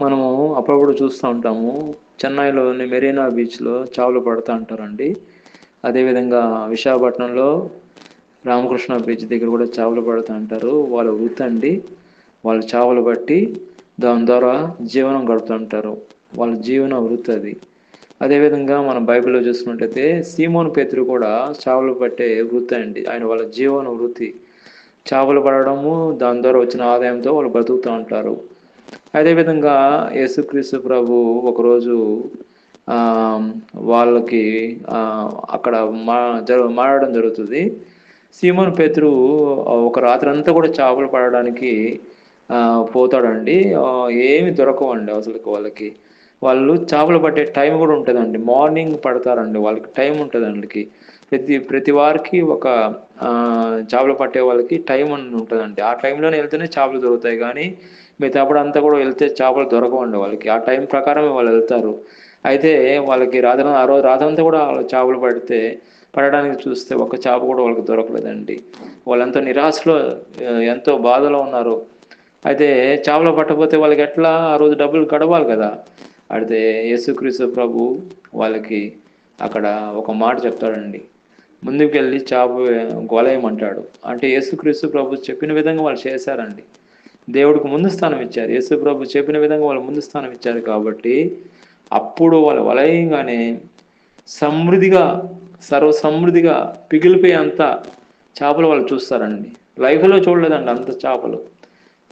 మనము అప్పుడప్పుడు చూస్తూ ఉంటాము. చెన్నైలోని మెరీనా బీచ్‌లో చేపలు పడతా ఉంటారండి. అదేవిధంగా విశాఖపట్నంలో రామకృష్ణ బ్రిడ్జ్ దగ్గర కూడా చేపలు పడతా ఉంటారు. వాళ్ళ వృత్తి అండి. వాళ్ళు చేపలు పట్టి దాని ద్వారా జీవనం గడుపుతుంటారు. వాళ్ళ జీవన వృత్తి అది. అదేవిధంగా మనం బైబిల్‌లో చూసుకున్నట్టయితే సీమోను పేతురు కూడా చేపలు పట్టే వృత్తి అండి. ఆయన వాళ్ళ జీవన వృత్తి. చేపలు పడడము, దాని ద్వారా వచ్చిన ఆదాయంతో వాళ్ళు బతుకుతూ ఉంటారు. అదేవిధంగా యేసుక్రీస్తు ప్రభు ఒకరోజు ఆహ్, వాళ్ళకి అక్కడ మా మారడం జరుగుతుంది. సీమోను పేతురు ఒక రాత్రంతా కూడా చేపలు పడడానికి పోతాడండి. ఏమి దొరకవండి అసలుకి వాళ్ళకి. వాళ్ళు చేపలు పట్టే టైం కూడా ఉంటదండి. మార్నింగ్ పడతారండి. వాళ్ళకి టైం ఉంటది ఆళ్ళకి. ప్రతి వారికి ఒక చేపలు పట్టే వాళ్ళకి టైం అని ఉంటదండి. ఆ టైంలోనే వెళ్తేనే చేపలు దొరుకుతాయి గానీ, మిగతాప్పుడంతా కూడా వెళ్తే చేపలు దొరకవండి వాళ్ళకి. ఆ టైం ప్రకారమే వాళ్ళెళ్తారు. అయితే వాళ్ళకి ఆ రోజు రాత్రంతా కూడా చేపలు పడడానికి చూస్తే ఒక్క చేప కూడా వాళ్ళకి దొరకలేదండి. వాళ్ళెంతో నిరాశలో ఎంతో బాధలో ఉన్నారు. అయితే చేపలు పట్టకపోతే వాళ్ళకెట్లా ఆ రోజు డబ్బులు గడవాలి కదా! అయితే యేసుక్రీస్తు ప్రభు వాళ్ళకి అక్కడ ఒక మాట చెప్తాడండి. ముందుకెళ్ళి వలేయమంటాడు. అంటే యేసుక్రీస్తు ప్రభు చెప్పిన విధంగా వాళ్ళు చేశారండి. దేవుడికి ముందు స్థానం ఇచ్చారు. యేసు ప్రభు చెప్పిన విధంగా వాళ్ళు ముందు స్థానం ఇచ్చారు కాబట్టి, అప్పుడు వాళ్ళు వలయంగానే సమృద్ధిగా, సర్వసమృద్ధిగా పిగిలిపోయేంత చేపలు వాళ్ళు చూస్తారండి. లైఫ్‌లో చూడలేదండి అంత చేపలు.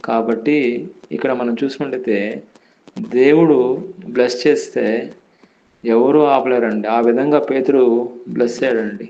కాబట్టి ఇక్కడ మనం చూసుకున్నట్టయితే దేవుడు బ్లెస్ చేస్తే ఎవరు ఆపలేరండి. ఆ విధంగా పేతురు బ్లెస్ అయ్యాడండి.